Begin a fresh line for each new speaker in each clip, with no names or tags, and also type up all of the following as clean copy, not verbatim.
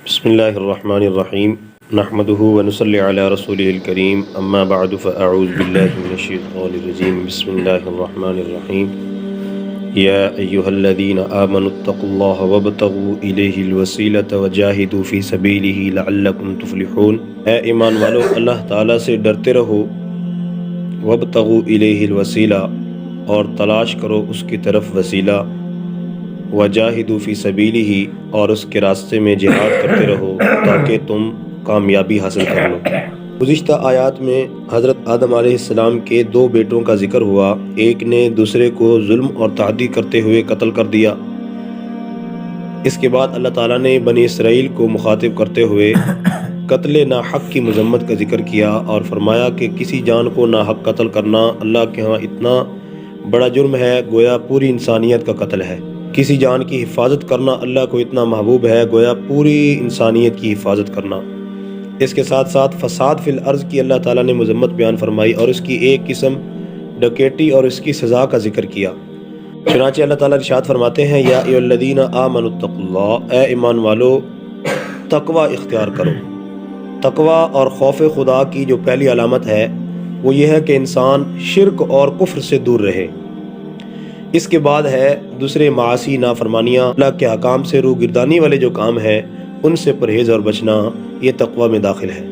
بسم اللہ الرحمن الرحیم نحمده ونصلی علی رسوله الکریم اما بعد فاعوذ باللہ من الشیطان الرجیم بسم اللہ الرحمن الرحیم یا ایہا الذین آمنوا اتقوا اللہ وابتغوا الیہ الوسیلۃ وجاہدوا فی سبیلہ لعلکم تفلحون۔ اے ایمان والو، اللہ تعالیٰ سے ڈرتے رہو، وابتغوا الیہ الوسیلہ، اور تلاش کرو اس کی طرف وسیلہ، وجاہدوا فی سبیلہ، اور اس کے راستے میں جہاد کرتے رہو تاکہ تم کامیابی حاصل کر لو۔ گزشتہ آیات میں حضرت آدم علیہ السلام کے دو بیٹوں کا ذکر ہوا، ایک نے دوسرے کو ظلم اور تعدی کرتے ہوئے قتل کر دیا۔ اس کے بعد اللہ تعالیٰ نے بنی اسرائیل کو مخاطب کرتے ہوئے قتل ناحق کی مذمت کا ذکر کیا اور فرمایا کہ کسی جان کو ناحق قتل کرنا اللہ کے ہاں اتنا بڑا جرم ہے گویا پوری انسانیت کا قتل ہے۔ کسی جان کی حفاظت کرنا اللہ کو اتنا محبوب ہے گویا پوری انسانیت کی حفاظت کرنا۔ اس کے ساتھ ساتھ فساد فی الارض کی اللہ تعالیٰ نے مذمت بیان فرمائی اور اس کی ایک قسم ڈکیٹی اور اس کی سزا کا ذکر کیا۔ چنانچہ اللہ تعالیٰ ارشاد فرماتے ہیں یا ایھا الذین آمنوا اتقوا اللہ، اے ایمان والو تقوی اختیار کرو۔ تقوی اور خوف خدا کی جو پہلی علامت ہے وہ یہ ہے کہ انسان شرک اور کفر سے دور رہے۔ اس کے بعد ہے دوسرے معاصی، نافرمانیاں، اللہ کے حکام سے روگردانی والے جو کام ہیں ان سے پرہیز اور بچنا، یہ تقوی میں داخل ہے۔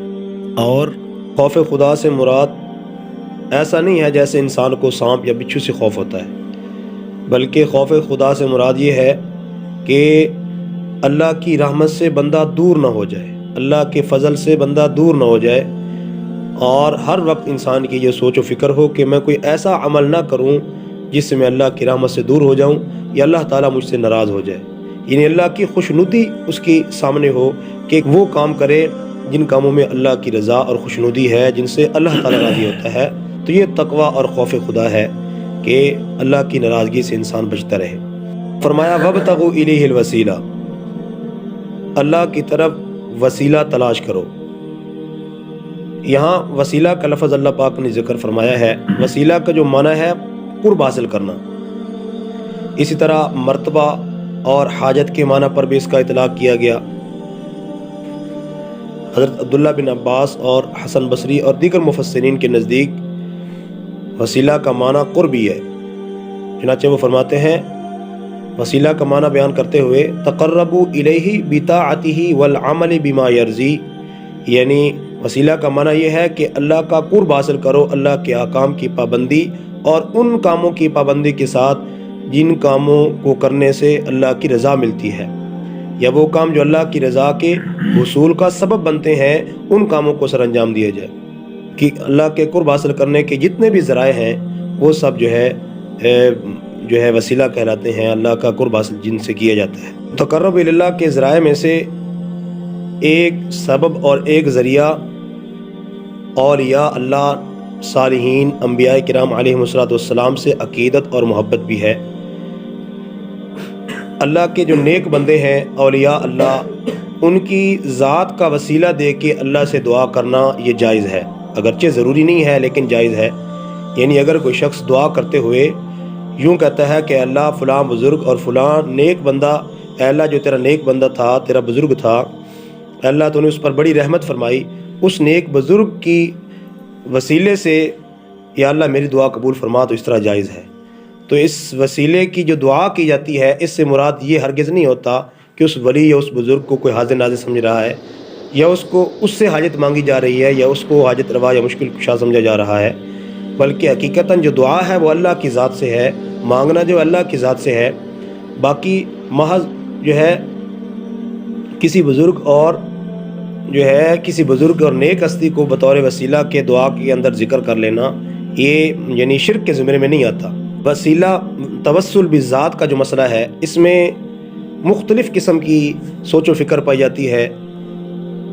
اور خوف خدا سے مراد ایسا نہیں ہے جیسے انسان کو سانپ یا بچھو سے خوف ہوتا ہے، بلکہ خوف خدا سے مراد یہ ہے کہ اللہ کی رحمت سے بندہ دور نہ ہو جائے، اللہ کے فضل سے بندہ دور نہ ہو جائے، اور ہر وقت انسان کی یہ سوچ و فکر ہو کہ میں کوئی ایسا عمل نہ کروں جس سے میں اللہ کی رحمت سے دور ہو جاؤں یا اللہ تعالیٰ مجھ سے ناراض ہو جائے، یعنی اللہ کی خوشنودی اس کے سامنے ہو کہ وہ کام کرے جن کاموں میں اللہ کی رضا اور خوشنودی ہے، جن سے اللہ تعالیٰ راضی ہوتا ہے۔ تو یہ تقوی اور خوف خدا ہے کہ اللہ کی ناراضگی سے انسان بچتا رہے۔ فرمایا وابتغوا الیہ الوسیلہ، اللہ کی طرف وسیلہ تلاش کرو۔ یہاں وسیلہ کا لفظ اللہ پاک نے ذکر فرمایا ہے۔ وسیلہ کا جو معنی ہے قرب حاصل کرنا، اسی طرح مرتبہ اور حاجت کے معنی پر بھی اس کا اطلاق کیا گیا۔ حضرت عبداللہ بن عباس اور حسن بصری اور دیگر مفسرین کے نزدیک وسیلہ کا معنی قرب ہی ہے۔ چنانچہ وہ فرماتے ہیں وسیلہ کا معنی بیان کرتے ہوئے تقربوا الیہ بطاعتہ والعمل بما یرضی، یعنی وسیلہ کا معنی یہ ہے کہ اللہ کا قرب حاصل کرو، اللہ کے احکام کی پابندی اور ان کاموں کی پابندی کے ساتھ جن کاموں کو کرنے سے اللہ کی رضا ملتی ہے، یا وہ کام جو اللہ کی رضا کے حصول کا سبب بنتے ہیں ان کاموں کو سر انجام دیا جائے، کہ اللہ کے قرب حاصل کرنے کے جتنے بھی ذرائع ہیں وہ سب جو ہے وسیلہ کہلاتے ہیں، اللہ کا قرب حاصل جن سے کیا جاتا ہے۔ تقرب اللہ کے ذرائع میں سے ایک سبب اور ایک ذریعہ اولیاء اللہ، صالحین، انبیاء کرام علیہم السلام سے عقیدت اور محبت بھی ہے۔ اللہ کے جو نیک بندے ہیں اولیاء اللہ، ان کی ذات کا وسیلہ دے کے اللہ سے دعا کرنا یہ جائز ہے، اگرچہ ضروری نہیں ہے لیکن جائز ہے۔ یعنی اگر کوئی شخص دعا کرتے ہوئے یوں کہتا ہے کہ اللہ فلاں بزرگ اور فلاں نیک بندہ، اے اللہ جو تیرا نیک بندہ تھا، تیرا بزرگ تھا، اے اللہ تو نے اس پر بڑی رحمت فرمائی، اس نیک بزرگ کی وسیلے سے یا اللہ میری دعا قبول فرما، تو اس طرح جائز ہے۔ تو اس وسیلے کی جو دعا کی جاتی ہے اس سے مراد یہ ہرگز نہیں ہوتا کہ اس ولی یا اس بزرگ کو کوئی حاضر ناظر سمجھ رہا ہے، یا اس سے حاجت مانگی جا رہی ہے، یا اس کو حاجت روا یا مشکل کشا سمجھا جا رہا ہے، بلکہ حقیقتاً جو دعا ہے وہ اللہ کی ذات سے ہے، مانگنا جو اللہ کی ذات سے ہے۔ باقی محض جو ہے کسی بزرگ اور نیک ہستی کو بطور وسیلہ کے دعا کے اندر ذکر کر لینا، یہ یعنی شرک کے زمرے میں نہیں آتا۔ وسیلہ توسل بالذات کا جو مسئلہ ہے اس میں مختلف قسم کی سوچ و فکر پائی جاتی ہے۔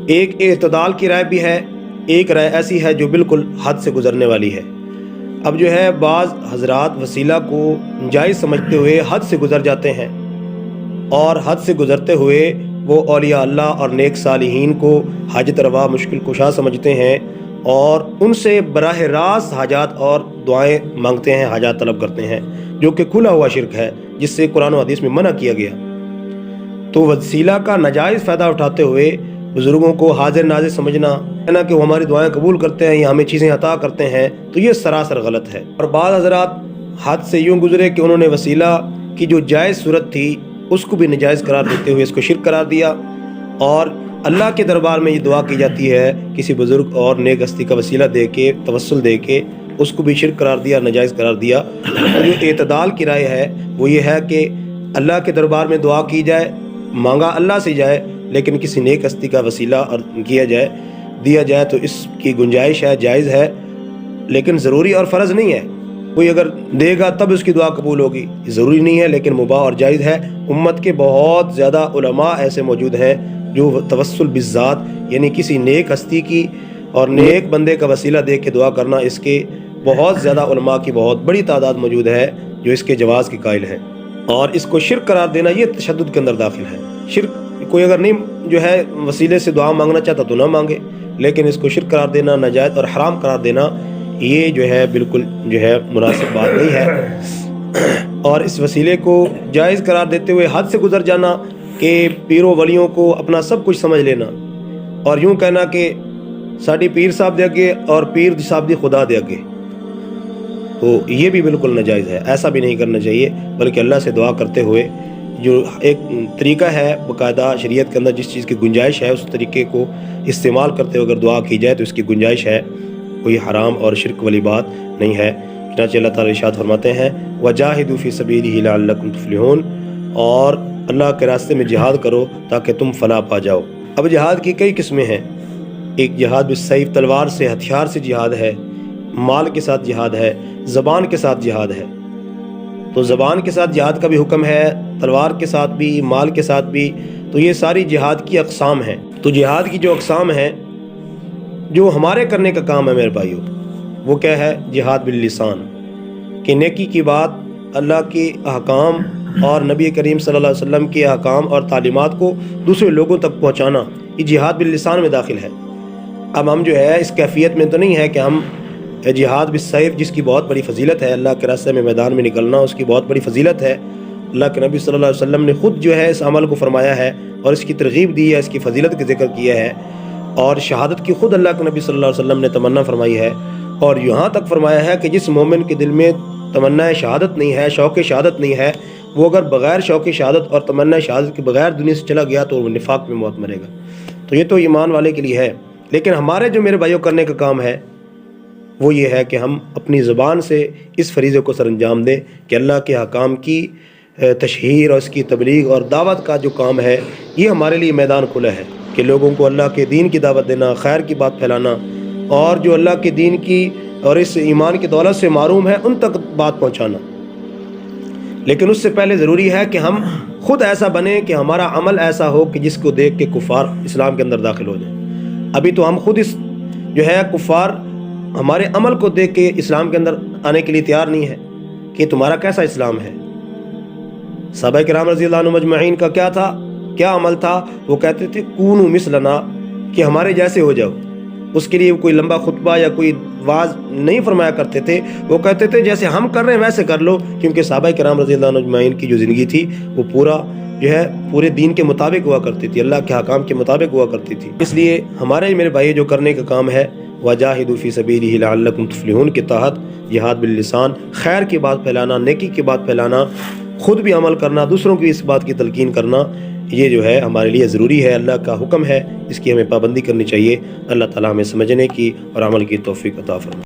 ایک اعتدال کی رائے بھی ہے، ایک رائے ایسی ہے جو بالکل حد سے گزرنے والی ہے۔ اب جو ہے بعض حضرات وسیلہ کو جائز سمجھتے ہوئے حد سے گزر جاتے ہیں، اور حد سے گزرتے ہوئے وہ اولیاء اللہ اور نیک صالحین کو حاجت روا مشکل کشا سمجھتے ہیں، اور ان سے براہ راست حاجات اور دعائیں مانگتے ہیں، حاجات طلب کرتے ہیں، جو کہ کھلا ہوا شرک ہے جس سے قرآن و حدیث میں منع کیا گیا۔ تو وسیلہ کا ناجائز فائدہ اٹھاتے ہوئے بزرگوں کو حاضر ناظر سمجھنا ہے نا کہ وہ ہماری دعائیں قبول کرتے ہیں یا ہمیں چیزیں عطا کرتے ہیں، تو یہ سراسر غلط ہے۔ اور بعض حضرات حد سے یوں گزرے کہ انہوں نے وسیلہ کی جو جائز صورت تھی اس کو بھی ناجائز قرار دیتے ہوئے اس کو شرک قرار دیا، اور اللہ کے دربار میں یہ دعا کی جاتی ہے کسی بزرگ اور نیک ہستی کا وسیلہ دے کے، توسل دے کے، اس کو بھی شرک قرار دیا، ناجائز قرار دیا۔ اور جو اعتدال کی رائے ہے وہ یہ ہے کہ اللہ کے دربار میں دعا کی جائے، مانگا اللہ سے جائے، لیکن کسی نیک ہستی کا وسیلہ اور کیا جائے، دیا جائے تو اس کی گنجائش ہے، جائز ہے، لیکن ضروری اور فرض نہیں ہے۔ کوئی اگر دے گا تب اس کی دعا قبول ہوگی، ضروری نہیں ہے، لیکن مباح اور جائز ہے۔ امت کے بہت زیادہ علماء ایسے موجود ہیں جو توسل بالذات یعنی کسی نیک ہستی کی اور نیک بندے کا وسیلہ دے کے دعا کرنا، اس کے بہت زیادہ علماء کی بہت بڑی تعداد موجود ہے جو اس کے جواز کے قائل ہیں، اور اس کو شرک قرار دینا یہ تشدد کے اندر داخل ہے۔ شرک کوئی اگر نہیں جو ہے وسیلے سے دعا مانگنا چاہتا تو نہ مانگے، لیکن اس کو شرک قرار دینا، ناجائز اور حرام قرار دینا، یہ جو ہے بالکل جو ہے مناسب بات نہیں ہے۔ اور اس وسیلے کو جائز قرار دیتے ہوئے حد سے گزر جانا کہ پیروں ولیوں کو اپنا سب کچھ سمجھ لینا اور یوں کہنا کہ ساڈی پیر صاحب دے اگے اور پیر صاحب دی خدا دے اگے، تو یہ بھی بالکل ناجائز ہے۔ ایسا بھی نہیں کرنا چاہیے، بلکہ اللہ سے دعا کرتے ہوئے جو ایک طریقہ ہے باقاعدہ شریعت کے اندر جس چیز کی گنجائش ہے اس طریقے کو استعمال کرتے ہوئے اگر دعا کی جائے تو اس کی گنجائش ہے، کوئی حرام اور شرک والی بات نہیں ہے۔ چنانچہ اللہ تعالیٰ ارشاد فرماتے ہیں وَجَاهِدُوا فِي سَبِيلِهِ لَعَلَّكُمْ تُفْلِحُونَ، اور اللہ کے راستے میں جہاد کرو تاکہ تم فلاح پا جاؤ۔ اب جہاد کی کئی قسمیں ہیں، ایک جہاد بالسیف تلوار سے، ہتھیار سے جہاد ہے، مال کے ساتھ جہاد ہے، زبان کے ساتھ جہاد ہے۔ تو زبان کے ساتھ جہاد کا بھی حکم ہے، تلوار کے ساتھ بھی، مال کے ساتھ بھی، تو یہ ساری جہاد کی اقسام ہیں۔ تو جہاد کی جو اقسام ہیں جو ہمارے کرنے کا کام ہے میرے بھائیوں، وہ کیا ہے؟ جہاد باللسان، کہ نیکی کی بات، اللہ کے احکام اور نبی کریم صلی اللہ علیہ وسلم کے احکام اور تعلیمات کو دوسرے لوگوں تک پہنچانا، یہ جہاد باللسان میں داخل ہے۔ اب ہم جو ہے اس کیفیت میں تو نہیں ہے کہ ہم جہاد بالسیف جس کی بہت بڑی فضیلت ہے، اللہ کے راستے میں میدان میں نکلنا اس کی بہت بڑی فضیلت ہے، اللہ کے نبی صلی اللہ علیہ وسلم نے خود جو ہے اس عمل کو فرمایا ہے اور اس کی ترغیب دی ہے، اس کی فضیلت کا ذکر کیا ہے، اور شہادت کی خود اللہ کے نبی صلی اللہ علیہ وسلم نے تمنا فرمائی ہے، اور یہاں تک فرمایا ہے کہ جس مومن کے دل میں تمنا شہادت نہیں ہے، شوق شہادت نہیں ہے، وہ اگر بغیر شوق شہادت اور تمنا شہادت کے بغیر دنیا سے چلا گیا تو وہ نفاق میں موت مرے گا۔ تو یہ تو ایمان والے کے لیے ہے، لیکن ہمارے جو میرے بھائیوں کرنے کا کام ہے وہ یہ ہے کہ ہم اپنی زبان سے اس فریضے کو سر انجام دیں کہ اللہ کے احکام کی تشہیر اور اس کی تبلیغ اور دعوت کا جو کام ہے یہ ہمارے لیے میدان کھلا ہے کہ لوگوں کو اللہ کے دین کی دعوت دینا، خیر کی بات پھیلانا، اور جو اللہ کے دین کی اور اس ایمان کی دولت سے معروم ہے ان تک بات پہنچانا۔ لیکن اس سے پہلے ضروری ہے کہ ہم خود ایسا بنیں کہ ہمارا عمل ایسا ہو کہ جس کو دیکھ کے کفار اسلام کے اندر داخل ہو جائیں۔ ابھی تو ہم خود اس جو ہے کفار ہمارے عمل کو دیکھ کے اسلام کے اندر آنے کے لیے تیار نہیں ہے کہ تمہارا کیسا اسلام ہے۔ صحابہ کرام رضی اللہ عنہ مجمعین کا کیا تھا، کیا عمل تھا؟ وہ کہتے تھے کونوا مثلنا، کہ ہمارے جیسے ہو جاؤ۔ اس کے لیے کوئی لمبا خطبہ یا کوئی واعظ نہیں فرمایا کرتے تھے، وہ کہتے تھے جیسے ہم کر رہے ہیں ویسے کر لو، کیونکہ صحابہ کرام رضی اللہ عنہ مجمعین کی جو زندگی تھی وہ پورے دین کے مطابق ہوا کرتی تھی، اللہ کے حکام کے مطابق ہوا کرتی تھی۔ اس لیے ہمارے میرے بھائی جو کرنے کا کام ہے وَجَاهِدُوا فِي سَبِيلِهِ لَعَلَّكُمْ تُفْلِحُونَ کے تحت جہاد باللسان، خیر کی بات پھیلانا، نیکی کی بات پھیلانا، خود بھی عمل کرنا، دوسروں کی اس بات کی تلقین کرنا، یہ جو ہے ہمارے لیے ضروری ہے، اللہ کا حکم ہے، اس کی ہمیں پابندی کرنی چاہیے۔ اللہ تعالیٰ ہمیں سمجھنے کی اور عمل کی توفیق عطا فرمائے۔